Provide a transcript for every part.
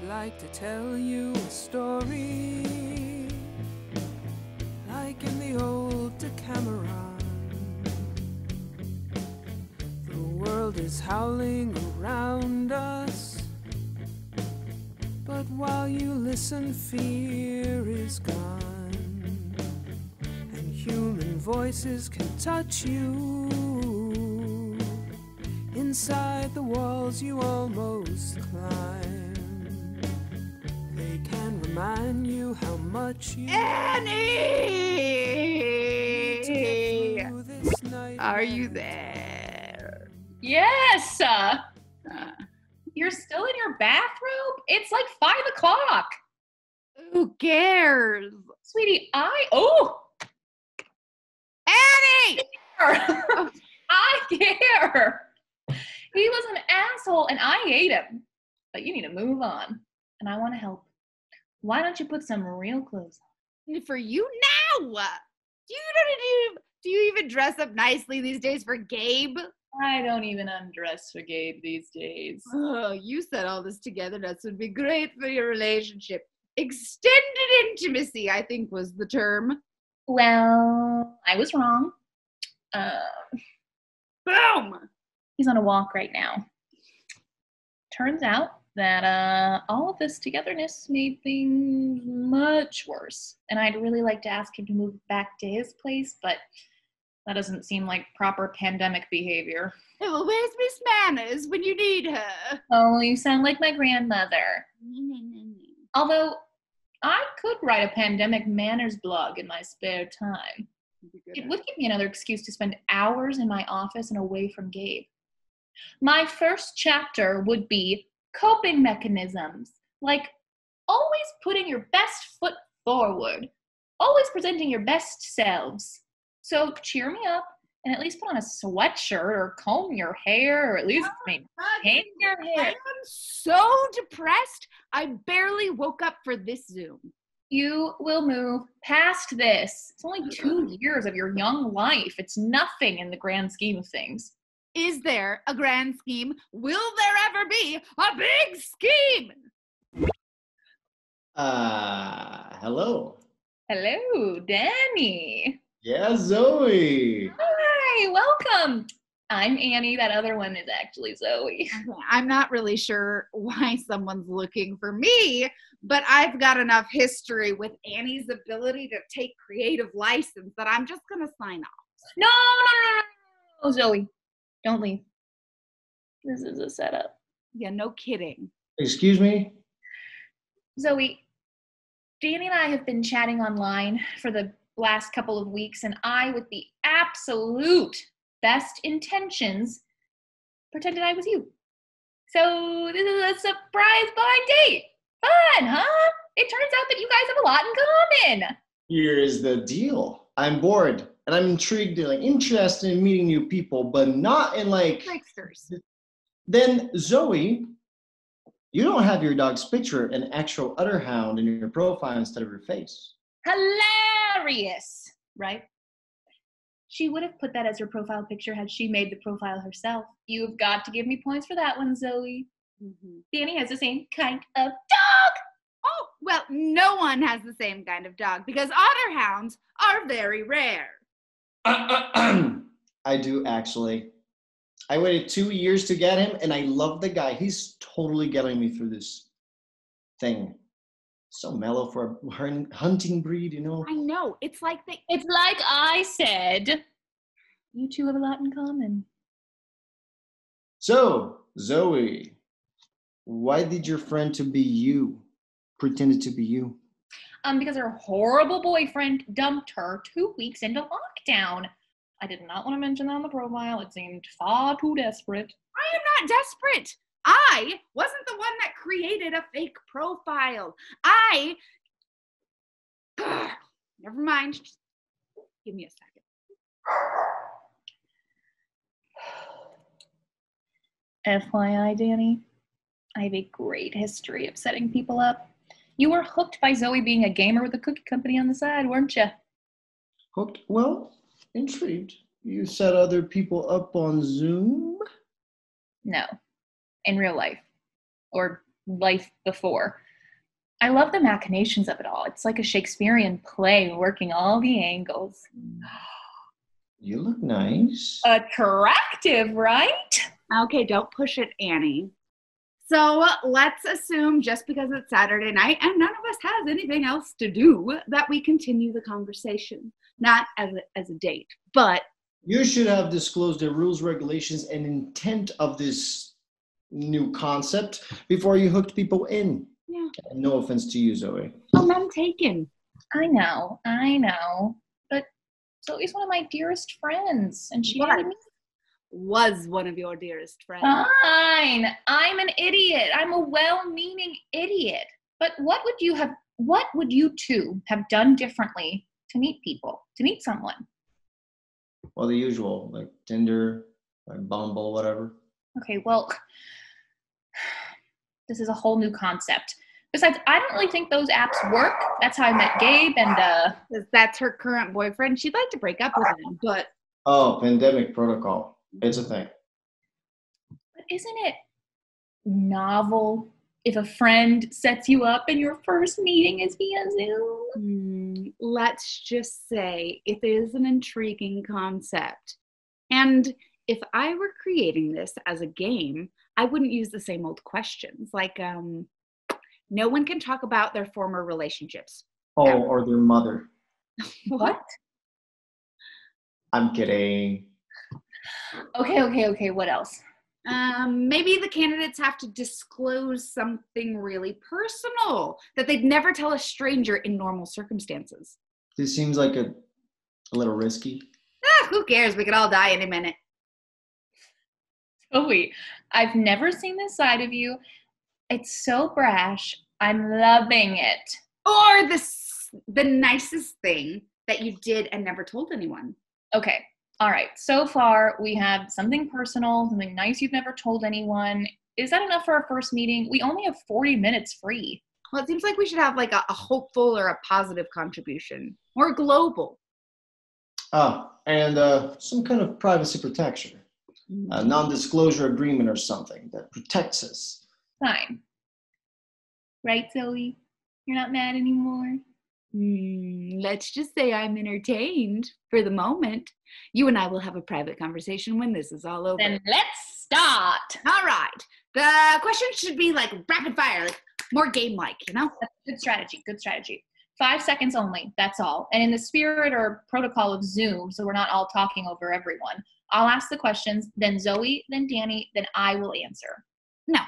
I'd like to tell you a story, like in the old Decameron. The world is howling around us, but while you listen, fear is gone, and human voices can touch you. Inside the walls you almost climb, they can remind you how much you need to get through this night. Are you there? Yes! You're still in your bathrobe? It's like 5 o'clock. Who cares? Sweetie, Annie! I care! He was an asshole and I hate him. But you need to move on. And I want to help. Why don't you put some real clothes on? For you now? Do you even dress up nicely these days for Gabe? I don't even undress for Gabe these days. Oh, you said all this togetherness would be great for your relationship. Extended intimacy, I think was the term. Well, I was wrong. Boom! He's on a walk right now. Turns out that all of this togetherness made things much worse. And I'd really like to ask him to move back to his place, but that doesn't seem like proper pandemic behavior. Well, where's Miss Manners when you need her? Oh, you sound like my grandmother. Although, I could write a pandemic manners blog in my spare time. It would give me another excuse to spend hours in my office and away from Gabe. My first chapter would be coping mechanisms, like always putting your best foot forward, always presenting your best selves. So cheer me up and at least put on a sweatshirt or comb your hair or at least maintain your hair. I am so depressed, I barely woke up for this Zoom. You will move past this. It's only 2 years of your young life. It's nothing in the grand scheme of things. Is there a grand scheme? Will there ever be a big scheme? Hello. Hello, Danny. Yeah, Zoe. Hi, welcome. I'm Annie. That other one is actually Zoe. I'm not really sure why someone's looking for me, but I've got enough history with Annie's ability to take creative license that I'm just going to sign off. No, Zoe. Don't leave. This is a setup. Yeah, no kidding. Excuse me? Zoe, Danny and I have been chatting online for the last couple of weeks, and I, with the absolute best intentions, pretended I was you. So this is a surprise blind date. Fun, huh? It turns out that you guys have a lot in common. Here is the deal. I'm bored, and I'm intrigued and interested in meeting new people, but not in Tricksters. Then, Zoe, you don't have your dog's picture, an actual udderhound, in your profile instead of your face. Hilarious, right? She would have put that as her profile picture had she made the profile herself. You've got to give me points for that one, Zoe. Mm-hmm. Danny has the same kind of dog. Oh, well, no one has the same kind of dog because otterhounds are very rare. I do, actually. I waited 2 years to get him, and I love the guy. He's totally getting me through this thing. So mellow for a hunting breed, you know? I know. It's like I said. You two have a lot in common. So, Zoe, why did your friend to be you pretended to be you? Because her horrible boyfriend dumped her 2 weeks into lockdown. I did not want to mention that on the profile. It seemed far too desperate. I am not desperate. I wasn't the one that created a fake profile. Never mind. Just give me a second. FYI, Danny, I have a great history of setting people up. You were hooked by Zoe being a gamer with a cookie company on the side, weren't you? Hooked? Well, intrigued. You set other people up on Zoom? No. In real life. Or life before. I love the machinations of it all. It's like a Shakespearean play working all the angles. You look nice. Attractive, right? Okay, don't push it, Annie. So let's assume just because it's Saturday night and none of us has anything else to do that we continue the conversation. Not as a date, but... You should have disclosed the rules, regulations, and intent of this new concept before you hooked people in. Yeah. No offense to you, Zoe. Oh, none taken. I know. But Zoe's one of my dearest friends, and she was one of your dearest friends. Fine. I'm an idiot. I'm a well-meaning idiot. But what would you two have done differently to meet someone? Well, the usual, like Tinder, like Bumble, whatever. Okay, well, this is a whole new concept. Besides, I don't really think those apps work. That's how I met Gabe, and that's her current boyfriend. She'd like to break up with him, but... Oh, pandemic protocol. It's a thing. But isn't it novel if a friend sets you up and your first meeting is via Zoom? Let's just say it is an intriguing concept. And if I were creating this as a game, I wouldn't use the same old questions. Like, no one can talk about their former relationships. Oh, ever. Or their mother. What? I'm kidding. Okay. What else? Maybe the candidates have to disclose something really personal that they'd never tell a stranger in normal circumstances. This seems like a little risky. Who cares? We could all die any minute. Zoe, I've never seen this side of you. It's so brash. I'm loving it. Or the nicest thing that you did and never told anyone. Okay. All right. So far, we have something personal, something nice you've never told anyone. Is that enough for our first meeting? We only have 40 minutes free. Well, it seems like we should have like a hopeful or a positive contribution. More global. And some kind of privacy protection. A non-disclosure agreement or something that protects us. Fine. Right, Zoe? You're not mad anymore? Let's just say I'm entertained for the moment. You and I will have a private conversation when this is all over. Then let's start. All right. The questions should be like rapid fire, like more game-like, you know? Good strategy. 5 seconds only, that's all. And in the spirit or protocol of Zoom, so we're not all talking over everyone, I'll ask the questions, then Zoe, then Danny, then I will answer. No.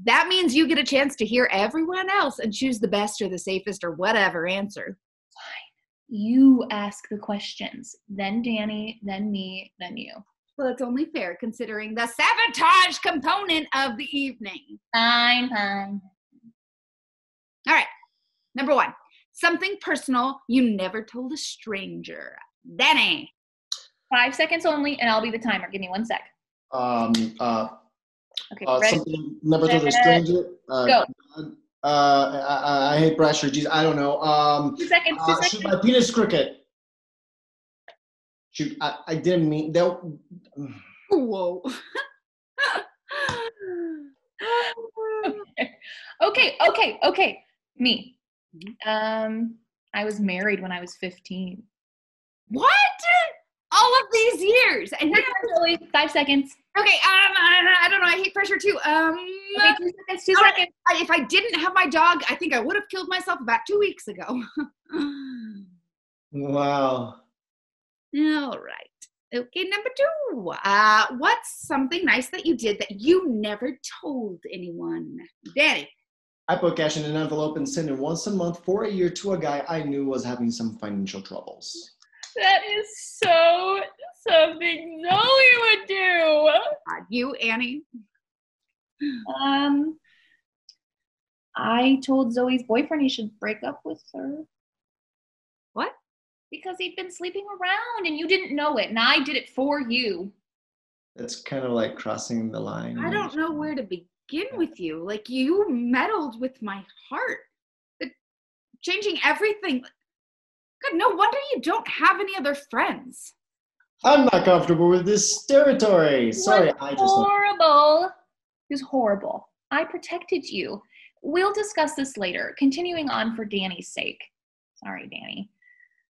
That means you get a chance to hear everyone else and choose the best or the safest or whatever answer. Fine. You ask the questions, then Danny, then me, then you. Well, it's only fair considering the sabotage component of the evening. Fine. All right. Number 1, something personal you never told a stranger. Danny. 5 seconds only, and I'll be the timer. Give me 1 sec. Okay, ready? Something never told a stranger. Go. I hate pressure. Jeez, I don't know. 2 seconds. Shoot, my penis crooked. Shoot, I didn't mean that. Whoa. Okay. Me. I was married when I was 15. What? All of these years. And Really, 5 seconds. Okay, I don't know. I hate pressure too. Okay, 2 seconds. 2 seconds. If I didn't have my dog, I think I would have killed myself about 2 weeks ago. Wow. All right. Okay, number 2. What's something nice that you did that you never told anyone? Danny. I put cash in an envelope and sent it once a month for a year to a guy I knew was having some financial troubles. That is so something Zoe would do. You, Annie? I told Zoe's boyfriend he should break up with her. What? Because he'd been sleeping around and you didn't know it, and I did it for you. That's kind of like crossing the line. I don't know where to begin with you. Like, you meddled with my heart. Changing everything. God, no wonder you don't have any other friends. I'm not comfortable with this territory. Sorry, I just... Horrible. It was horrible. I protected you. We'll discuss this later, continuing on for Danny's sake. Sorry, Danny.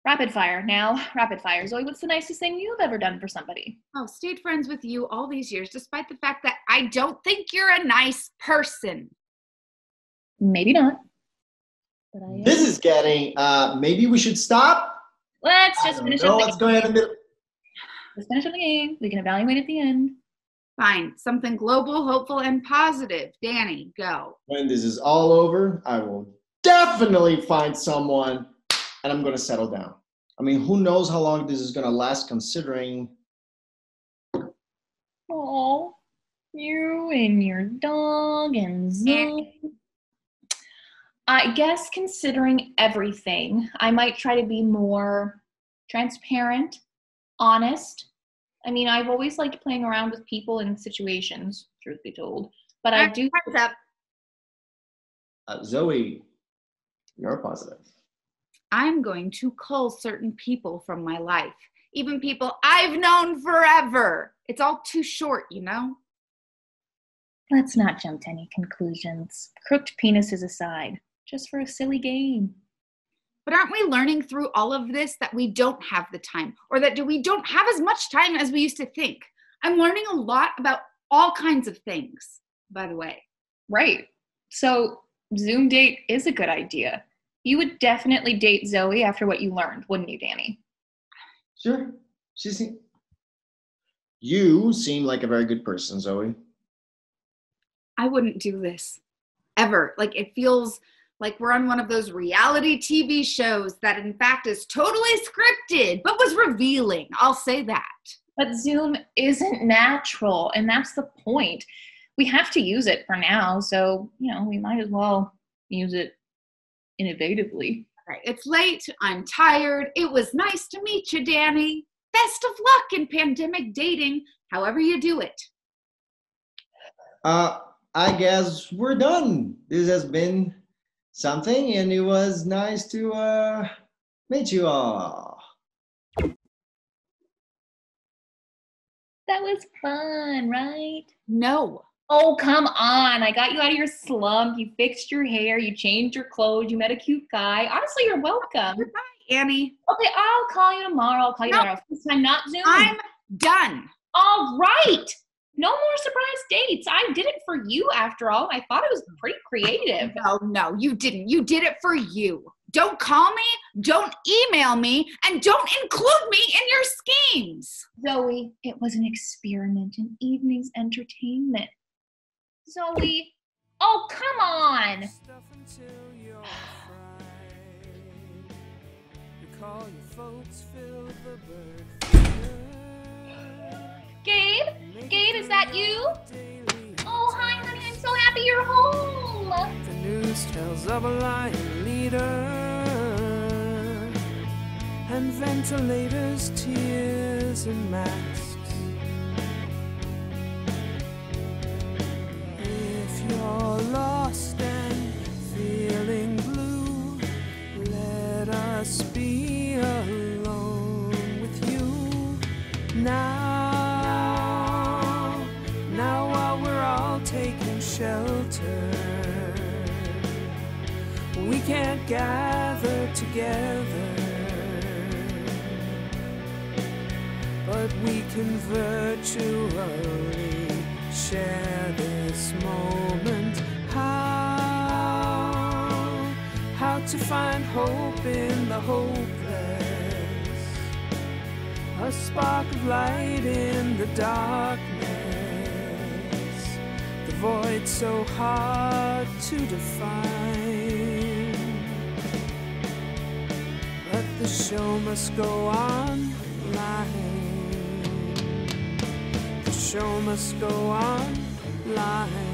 Rapid fire. Now, rapid fire. Zoe, what's the nicest thing you've ever done for somebody? Oh, stayed friends with you all these years, despite the fact that I don't think you're a nice person. Maybe not. But this is getting, maybe we should stop? Let's just finish up the what's going on in the middle. Let's finish up the game. We can evaluate at the end. Fine. Something global, hopeful, and positive. Danny, go. When this is all over, I will definitely find someone and I'm going to settle down. I mean, who knows how long this is going to last considering. Oh, you and your dog and Zoe. I guess considering everything, I might try to be more transparent, honest. I mean, I've always liked playing around with people and situations, truth be told. But I do. Up. Zoe, you're positive. I'm going to cull certain people from my life, even people I've known forever. It's all too short, you know? Let's not jump to any conclusions. Crooked penises aside, just for a silly game. But aren't we learning through all of this that we don't have the time, or that we don't have as much time as we used to think? I'm learning a lot about all kinds of things, by the way. Right. So ZoomDate is a good idea. You would definitely date Zoe after what you learned, wouldn't you, Danny? Sure. You seem like a very good person, Zoe. I wouldn't do this. Ever. Like, it feels like we're on one of those reality TV shows that in fact is totally scripted, but was revealing. I'll say that. But Zoom isn't natural, and that's the point. We have to use it for now, so, we might as well use it innovatively. All right, it's late. I'm tired. It was nice to meet you, Danny. Best of luck in pandemic dating, however you do it. I guess we're done. This has been something, and it was nice to meet you all. That was fun, right? No. Oh, come on. I got you out of your slump. You fixed your hair. You changed your clothes. You met a cute guy. Honestly, you're welcome. Goodbye, Annie. Okay, I'll call you tomorrow. I'll call you tomorrow. This time, not Zoom. I'm done. All right. No more surprise dates. I did it for you after all. I thought it was pretty creative. No, you didn't. You did it for you. Don't call me, don't email me, and don't include me in your schemes. Zoe, it was an experiment, an evening's entertainment. Zoe, oh, come on. Gabe, is that you? Oh, hi, honey, I'm so happy you're home. The news tells of a lion leader and ventilators, tears, and masks. If you're lost and feeling blue, let us be alone with you now. Now while we're all taking shelter, we can't gather together, but we can virtually share this moment. How to find hope in the hopeless, a spark of light in the darkness, the void so hard to define. But the show must go on line. The show must go on line.